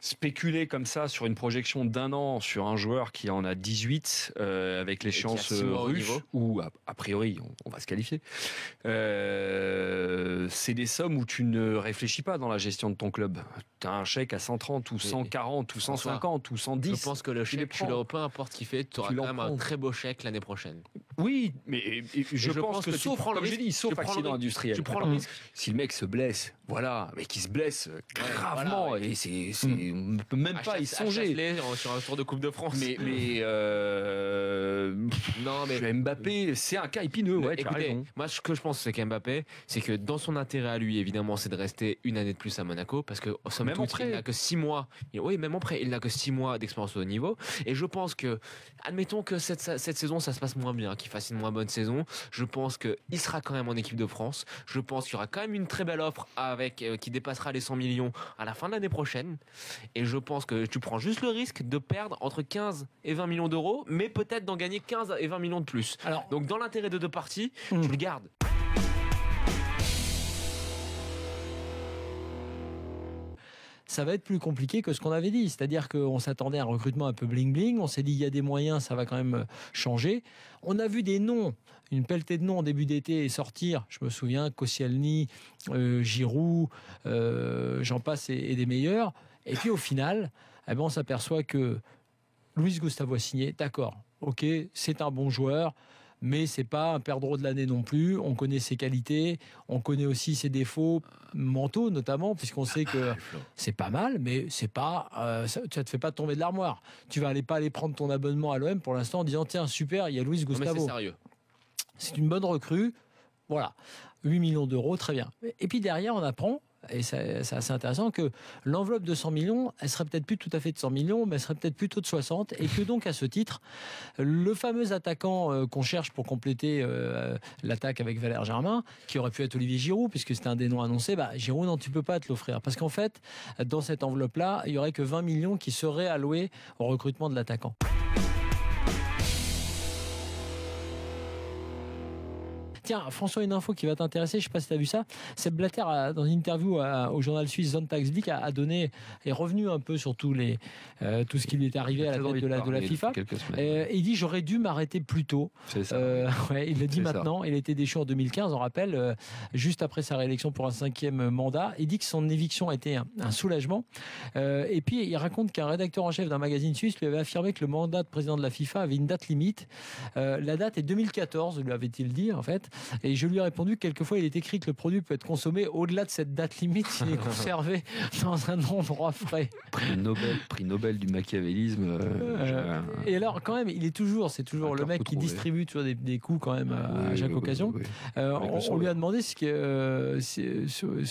spéculer comme ça sur une projection d'1 an sur un joueur qui en a 18 avec l'échéance russe, où a priori on va se qualifier, c'est des sommes où tu ne réfléchis pas dans la gestion de ton club. Tu as un chèque à 130 ou 140 ou 150 ou 110. Je pense que le chèque, peu importe ce qu'il fait, tu auras quand même un très beau chèque l'année prochaine. Oui, mais je pense que sauf, comme j'ai dit, sauf accident industriel. Tu prends le risque. Si le mec se blesse, voilà, mais qu'il se blesse gravement, voilà, et on ne peut même pas y songer. Sur un tour de Coupe de France. Mais Mbappé, c'est un cas épineux. Ouais, écoutez, moi, ce que je pense, c'est qu'Mbappé, c'est que dans son intérêt à lui, évidemment, c'est de rester une année de plus à Monaco, parce que somme toute, il n'a que 6 mois. Oui, même après, il n'a que 6 mois d'expérience au haut niveau. Et je pense que, admettons que cette saison, ça se passe moins bien, qu'il fasse une moins bonne saison. Je pense qu'il sera quand même en équipe de France. Je pense qu'il y aura quand même une très belle offre qui dépassera les 100 millions à la fin de l'année prochaine. Et je pense que tu prends juste le risque de perdre entre 15 et 20 millions d'euros, mais peut-être d'en gagner 15 et 20 millions de plus. Alors, donc dans l'intérêt de deux parties, tu le gardes. Ça va être plus compliqué que ce qu'on avait dit. C'est-à-dire qu'on s'attendait à un recrutement un peu bling-bling. On s'est dit, il y a des moyens, ça va quand même changer. On a vu des noms, une pelletée de noms en début d'été sortir. Je me souviens, Koscielny, Giroud, j'en passe et des meilleurs. Et puis au final, on s'aperçoit que Luis Gustavo a signé. D'accord, ok, c'est un bon joueur, mais c'est pas un perdreau de l'année non plus. On connaît ses qualités, on connaît aussi ses défauts mentaux notamment, puisqu'on sait que c'est pas mal, mais c'est pas, ça te fait pas tomber de l'armoire. Tu vas pas aller prendre ton abonnement à l'OM pour l'instant en disant tiens super, il y a Luis Gustavo. Mais c'est sérieux. C'est une bonne recrue, voilà, 8 millions d'euros, très bien. Et puis derrière on apprend, et c'est assez intéressant, que l'enveloppe de 100 millions, elle serait peut-être plus tout à fait de 100 millions, mais elle serait peut-être plutôt de 60, et que donc à ce titre, le fameux attaquant qu'on cherche pour compléter l'attaque avec Valère Germain, qui aurait pu être Olivier Giroud, puisque c'était un des noms annoncés, Giroud, non, tu peux pas te l'offrir, parce qu'en fait, dans cette enveloppe-là, il y aurait que 20 millions qui seraient alloués au recrutement de l'attaquant. Tiens, François, une info qui va t'intéresser, je ne sais pas si tu as vu ça. Sepp Blatter, dans une interview au journal suisse Sonntagsblick, est revenu un peu sur tout ce qui lui est arrivé à la tête de la FIFA. Il dit j'aurais dû m'arrêter plus tôt. C'est ça. Il le dit maintenant. Il a été déchu en 2015, on rappelle, juste après sa réélection pour un 5e mandat. Il dit que son éviction a été un soulagement. Et puis il raconte qu'un rédacteur en chef d'un magazine suisse lui avait affirmé que le mandat de président de la FIFA avait une date limite. La date est 2014, lui avait-il dit en fait. Et je lui ai répondu que quelquefois il est écrit que le produit peut être consommé au-delà de cette date limite s'il est conservé dans un endroit frais. Prix Nobel du machiavélisme. Et alors quand même, c'est toujours le mec qui distribue toujours des coups quand même à chaque occasion. On lui a demandé sur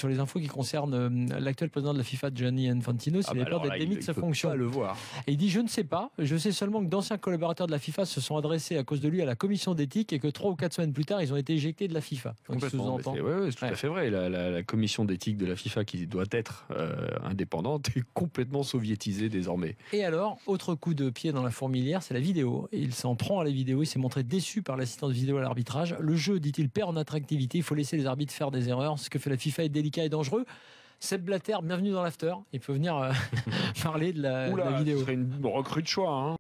les infos qui concernent l'actuel président de la FIFA, Gianni Infantino, s'il avait peur d'être démis de sa fonction. Pas le voir. Et il dit je ne sais pas, je sais seulement que d'anciens collaborateurs de la FIFA se sont adressés à cause de lui à la commission d'éthique et que 3 ou 4 semaines plus tard ils ont été éjectés de la FIFA. Donc, c'est tout à fait vrai. La commission d'éthique de la FIFA, qui doit être indépendante, est complètement soviétisée désormais. Et alors, autre coup de pied dans la fourmilière, c'est la vidéo. Et il s'en prend à la vidéo. Il s'est montré déçu par l'assistance vidéo à l'arbitrage. Le jeu, dit-il, perd en attractivité. Il faut laisser les arbitres faire des erreurs. Ce que fait la FIFA est délicat et dangereux. Sepp Blatter, bienvenue dans l'after. Il peut venir parler de la vidéo. Ce serait une recrue de choix.